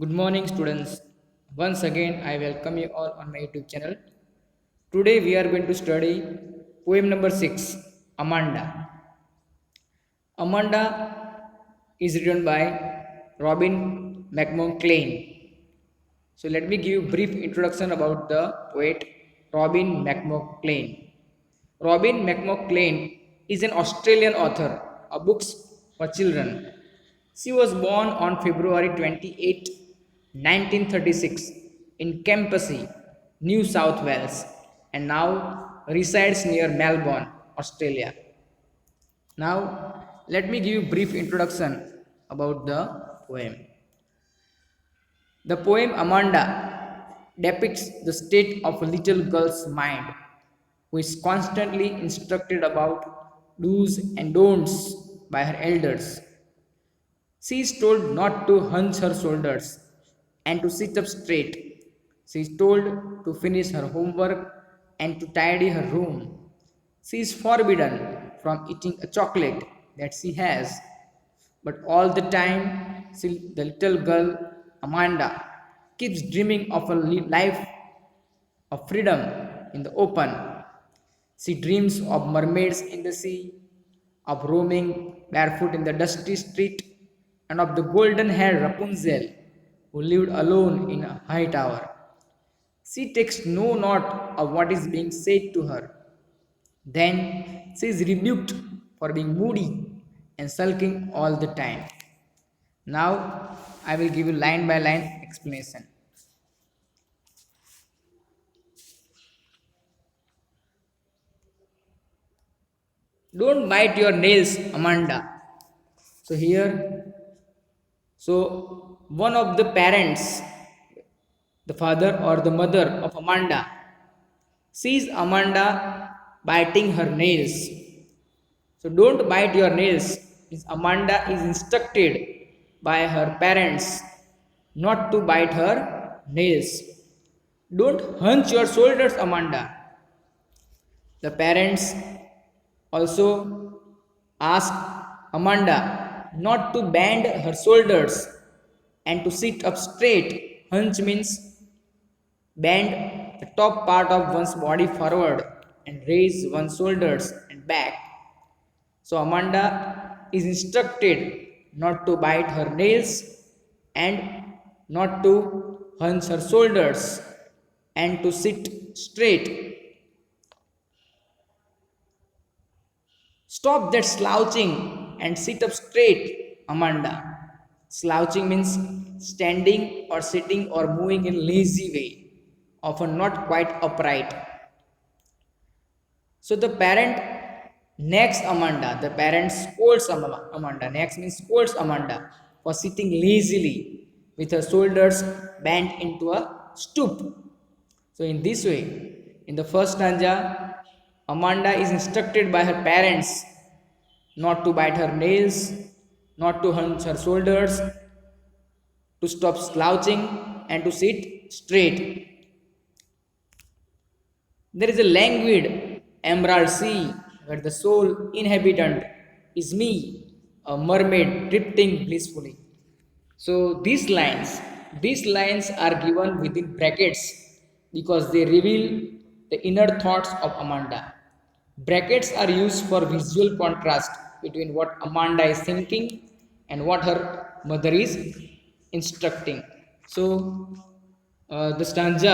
Good morning, students. Once again, I welcome you all on my YouTube channel. Today, we are going to study poem number 6, Amanda. Amanda is written by Robin McMcLean. So, let me give you a brief introduction about the poet Robin McMcLean. Robin McMcLean is an Australian author of books for children. She was born on February 28, 1936 in Kempsey, New South Wales and now resides near Melbourne, Australia. Now, let me give you a brief introduction about the poem. The poem Amanda depicts the state of a little girl's mind who is constantly instructed about do's and don'ts by her elders. She is told not to hunch her shoulders and to sit up straight. She is told to finish her homework and to tidy her room. She is forbidden from eating a chocolate that she has. But all the time, the little girl, Amanda, keeps dreaming of a life of freedom in the open. She dreams of mermaids in the sea, of roaming barefoot in the dusty street, and of the golden haired Rapunzel who lived alone in a high tower. She takes no note of what is being said to her. Then she is rebuked for being moody and sulking all the time. Now I will give you line by line explanation. Don't bite your nails, Amanda. So here, so one of the parents, the father or the mother of Amanda, sees Amanda biting her nails. So don't bite your nails. Amanda is instructed by her parents not to bite her nails. Don't hunch your shoulders, Amanda. The parents also ask Amanda not to bend her shoulders and to sit up straight. Hunch means bend the top part of one's body forward and raise one's shoulders and back. So Amanda is instructed not to bite her nails and not to hunch her shoulders and to sit straight. Stop that slouching and sit up straight, Amanda. Slouching means standing or sitting or moving in lazy way, often not quite upright. So the parent nags Amanda. The parent scolds Amanda. Nags means scolds Amanda for sitting lazily with her shoulders bent into a stoop. So in this way, in the first stanza, Amanda is instructed by her parents not to bite her nails, not to hunch her shoulders, to stop slouching and to sit straight. There is a languid emerald sea where the sole inhabitant is me, a mermaid drifting blissfully. So these lines are given within brackets because they reveal the inner thoughts of Amanda. Brackets are used for visual contrast between what Amanda is thinking and what her mother is instructing. So stanzas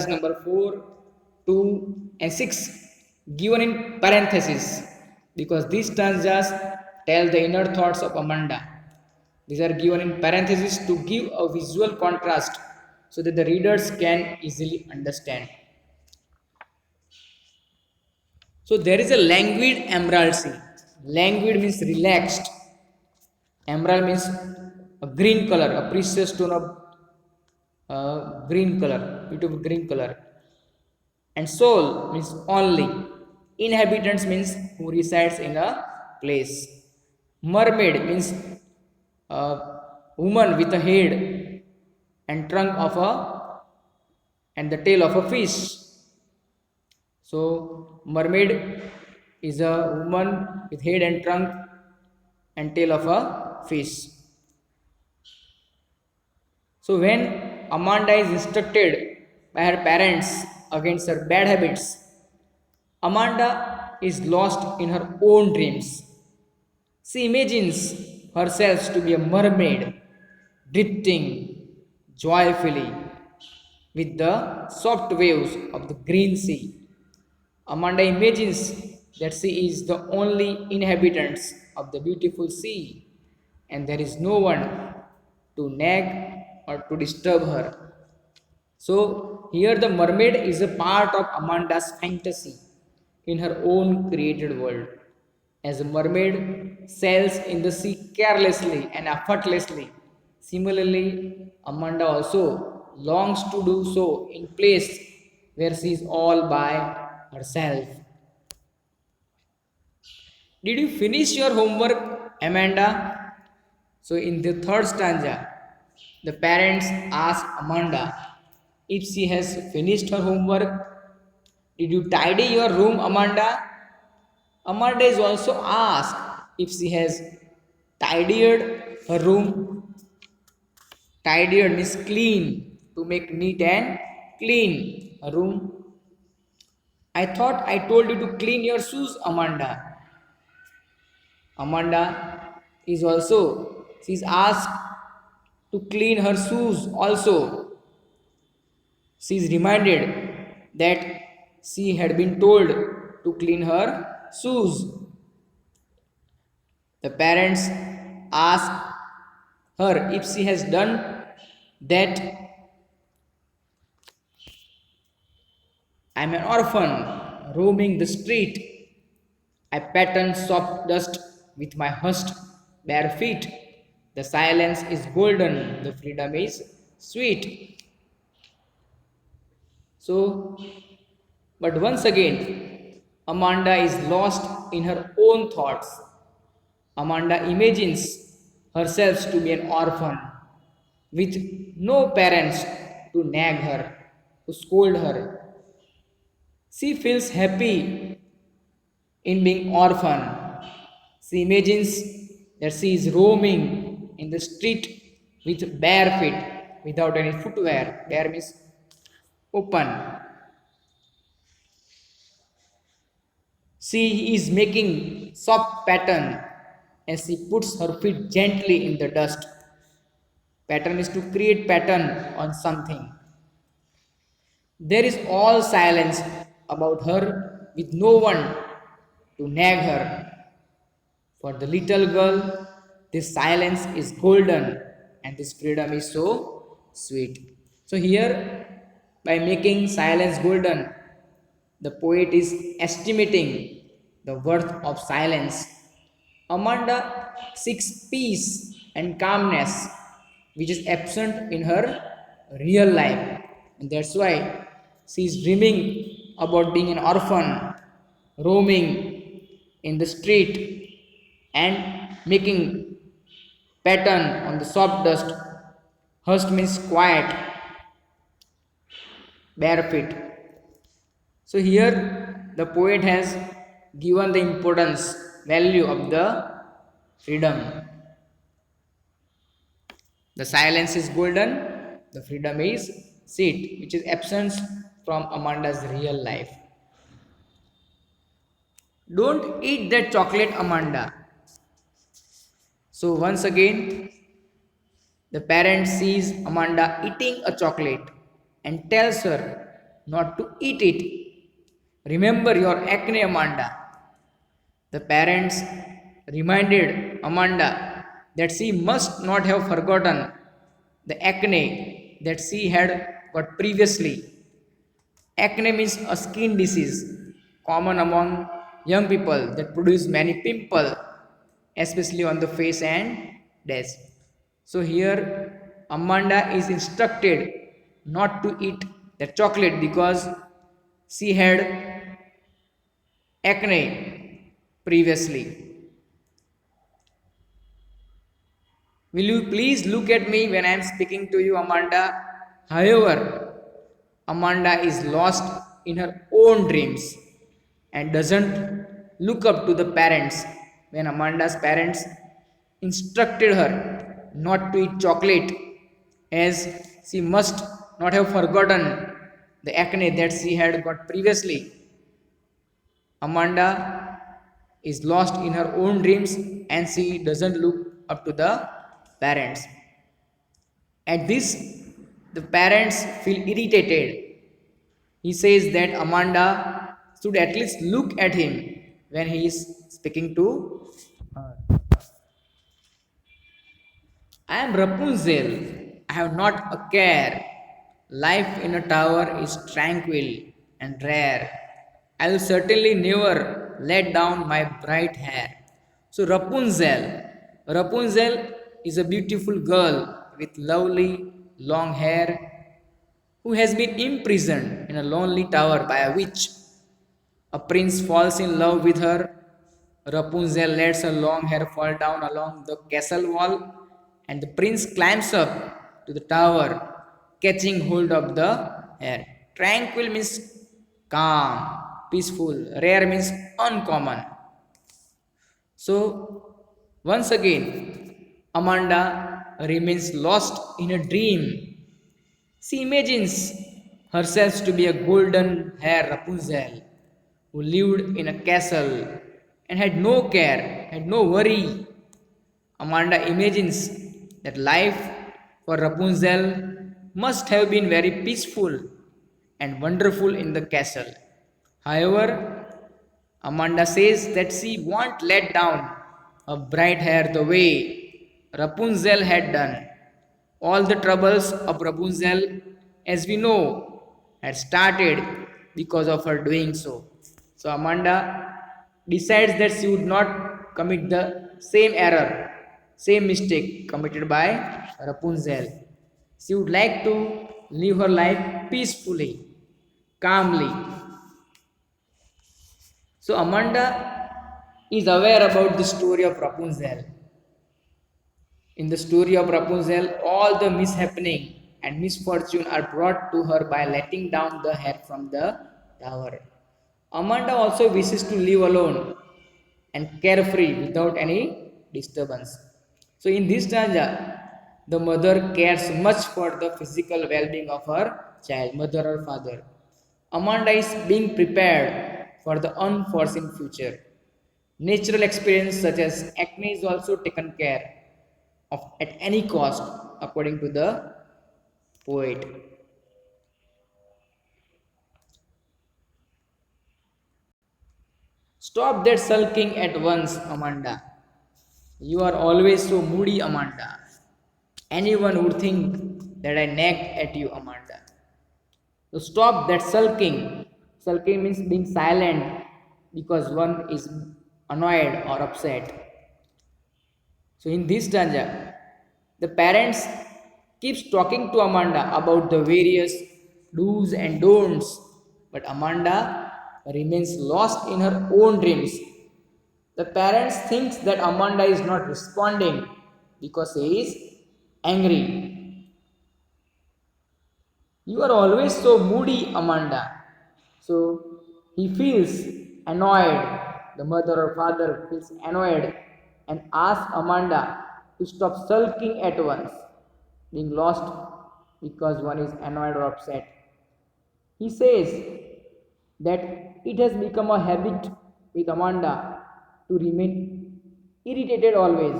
number 4, 2, and 6, given in parentheses because these stanzas tell the inner thoughts of Amanda. These are given in parentheses to give a visual contrast so that the readers can easily understand. So there is a languid emerald sea. Languid means relaxed. Emerald means a green color, a precious stone of green color, beautiful green color. And soul means only. Inhabitants means who resides in a place. Mermaid means a woman with a head and trunk of a and the tail of a fish. So mermaid is a woman with head and trunk and tail of a fish. So when Amanda is instructed by her parents against her bad habits, Amanda is lost in her own dreams. She imagines herself to be a mermaid, drifting joyfully with the soft waves of the green sea. Amanda imagines that she is the only inhabitant of the beautiful sea and there is no one to nag or to disturb her. So, here the mermaid is a part of Amanda's fantasy in her own created world. As a mermaid sails in the sea carelessly and effortlessly, similarly, Amanda also longs to do so in place where she is all by herself. Did you finish your homework, Amanda? So, in the third stanza, the parents ask Amanda if she has finished her homework. Did you tidy your room, Amanda? Amanda is also asked if she has tidied her room. Tidied means clean, to make neat and clean a room. I thought I told you to clean your shoes, Amanda. Amanda is also, she is asked to clean her shoes also. She is reminded that she had been told to clean her shoes. The parents ask her if she has done that. I am an orphan roaming the street. I pattern soft dust with my hushed bare feet. The silence is golden, the freedom is sweet. So, but once again, Amanda is lost in her own thoughts. Amanda imagines herself to be an orphan with no parents to nag her, to scold her. She feels happy in being orphan. She imagines that she is roaming in the street with bare feet without any footwear. Bare means open. She is making soft pattern as she puts her feet gently in the dust. Pattern is to create pattern on something. There is all silence about her with no one to nag her. For the little girl, this silence is golden and this freedom is so sweet. So, here by making silence golden, the poet is estimating the worth of silence. Amanda seeks peace and calmness, which is absent in her real life. And that's why she is dreaming about being an orphan, roaming in the street and making pattern on the soft dust. Hushed means quiet, bare feet. So here the poet has given the importance, value of the freedom. The silence is golden, the freedom is sweet, which is absence from Amanda's real life. Don't eat that chocolate, Amanda. So once again, the parent sees Amanda eating a chocolate and tells her not to eat it. Remember your acne, Amanda. The parents reminded Amanda that she must not have forgotten the acne that she had got previously. Acne means a skin disease common among young people that produce many pimples, especially on the face and desk. So here Amanda is instructed not to eat the chocolate because she had acne previously. Will you please look at me when I am speaking to you, Amanda? However, Amanda is lost in her own dreams and doesn't look up to the parents when Amanda's parents instructed her not to eat chocolate. as she must not have forgotten the acne that she had got previously. Amanda is lost in her own dreams and she doesn't look up to the parents. At this, the parents feel irritated. He says that Amanda should at least look at him when he is speaking to her. I am Rapunzel. I have not a care. Life in a tower is tranquil and rare. I will certainly never let down my bright hair. So Rapunzel is a beautiful girl with lovely long hair who has been imprisoned in a lonely tower by a witch. A prince falls in love with her. Rapunzel lets her long hair fall down along the castle wall, and the prince climbs up to the tower, catching hold of the hair. Tranquil means calm, peaceful. Rare means uncommon. So, once again, Amanda remains lost in a dream. She imagines herself to be a golden haired Rapunzel who lived in a castle and had no care, had no worry. Amanda imagines that life for Rapunzel must have been very peaceful and wonderful in the castle. However, Amanda says that she won't let down her bright hair the way Rapunzel had done. All the troubles of Rapunzel, as we know, had started because of her doing so. So Amanda decides that she would not commit the same error, same mistake committed by Rapunzel. She would like to live her life peacefully, calmly. So Amanda is aware about the story of Rapunzel. In the story of Rapunzel, all the mishappening and misfortune are brought to her by letting down the hair from the tower. Amanda also wishes to live alone and carefree without any disturbance. So, in this stanza, the mother cares much for the physical well being of her child, mother or father. Amanda is being prepared for the unforeseen future. Natural experience such as acne is also taken care of at any cost, according to the poet. Stop that sulking at once, Amanda. You are always so moody, Amanda. Anyone would think that I nagged at you, Amanda. So stop that sulking. Sulking means being silent because one is annoyed or upset. So in this stanza, the parents keeps talking to Amanda about the various do's and don'ts, but Amanda remains lost in her own dreams. The parents thinks that Amanda is not responding because she is angry. You are always so moody, Amanda. So he feels annoyed. The mother or father feels annoyed and asks Amanda to stop sulking at once, being lost because one is annoyed or upset. He says that it has become a habit with Amanda to remain irritated always.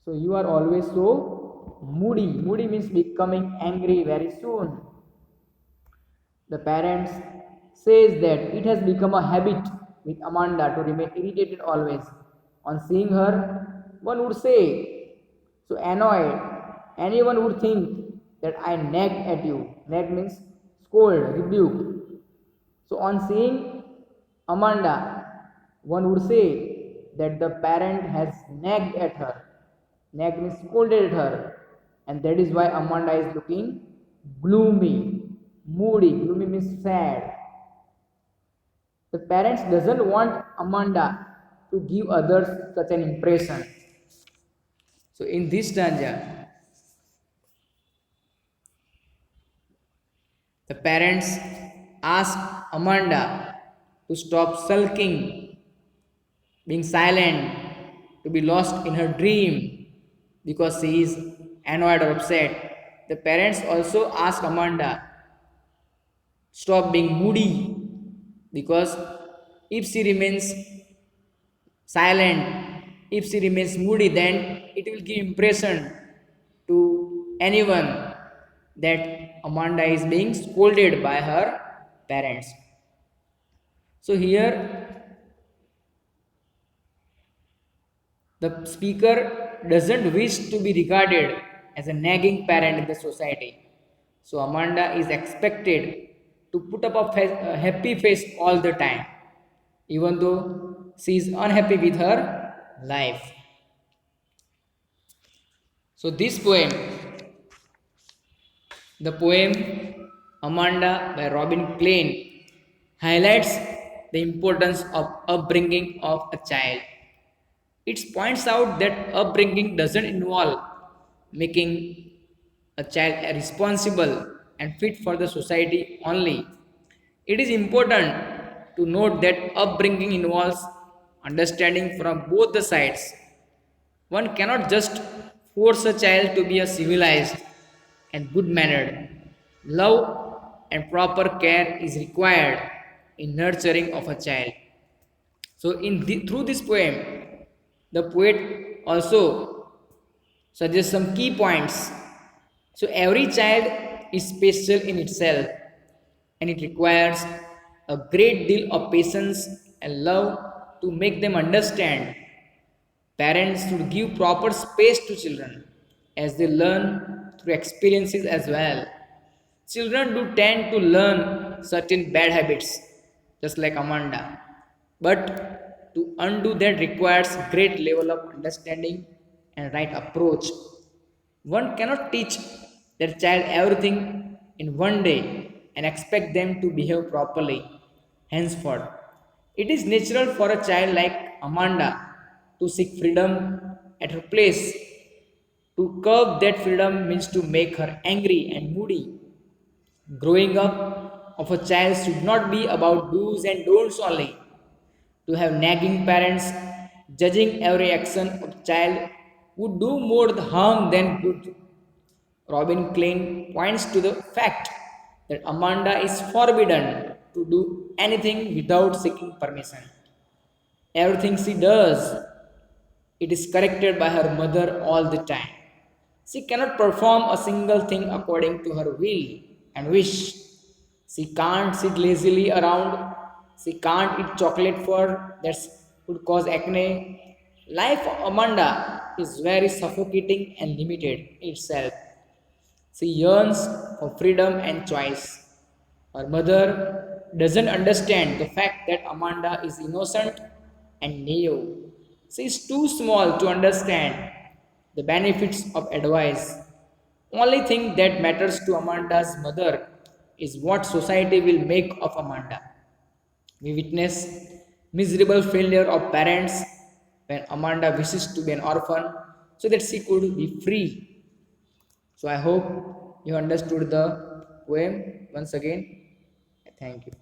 So you are always so moody. Moody means becoming angry very soon. The parents says that it has become a habit with Amanda to remain irritated always. On seeing her, one would say, so annoyed. Anyone would think that I nagged at you. Nag means scold, rebuke. So on seeing Amanda, one would say that the parent has nagged at her. Nag means scolded at her. And that is why Amanda is looking gloomy, moody. Gloomy means sad. The parents doesn't want Amanda to give others such an impression. So in this stanza, the parents ask Amanda to stop sulking, being silent, to be lost in her dream because she is annoyed or upset, the parents also ask Amanda, stop being moody, because if she remains silent, if she remains moody, then it will give impression to anyone that Amanda is being scolded by her parents. So here the speaker doesn't wish to be regarded as a nagging parent in the society. So Amanda is expected to put up a happy face all the time, even though she is unhappy with her life. So this poem, the poem Amanda by Robin Klein, highlights the importance of upbringing of a child. It points out that upbringing doesn't involve making a child responsible and fit for the society only. It is important to note that upbringing involves understanding from both the sides. One cannot just force a child to be a civilized and good mannered. Love and proper care is required in nurturing of a child. So, through this poem, the poet also suggests some key points. So, every child is special in itself, and it requires a great deal of patience and love to make them understand. Parents should give proper space to children as they learn through experiences as well. Children do tend to learn certain bad habits, just like Amanda. But to undo that requires great level of understanding and right approach. One cannot teach their child everything in one day and expect them to behave properly henceforth. It is natural for a child like Amanda to seek freedom at her place. To curb that freedom means to make her angry and moody. Growing up of a child should not be about do's and don'ts only. To have nagging parents judging every action of child would do more harm than good. Robin Klein points to the fact that Amanda is forbidden to do anything without seeking permission. Everything she does, it is corrected by her mother all the time. She cannot perform a single thing according to her will and wish. She can't sit lazily around. She can't eat chocolate for that could cause acne. Life of Amanda is very suffocating and limited in itself. She yearns for freedom and choice. Her mother doesn't understand the fact that Amanda is innocent and naive. She is too small to understand the benefits of advice. Only thing that matters to Amanda's mother is what society will make of Amanda. We witness miserable failure of parents when Amanda wishes to be an orphan so that she could be free. So I hope you understood the poem once again. Thank you.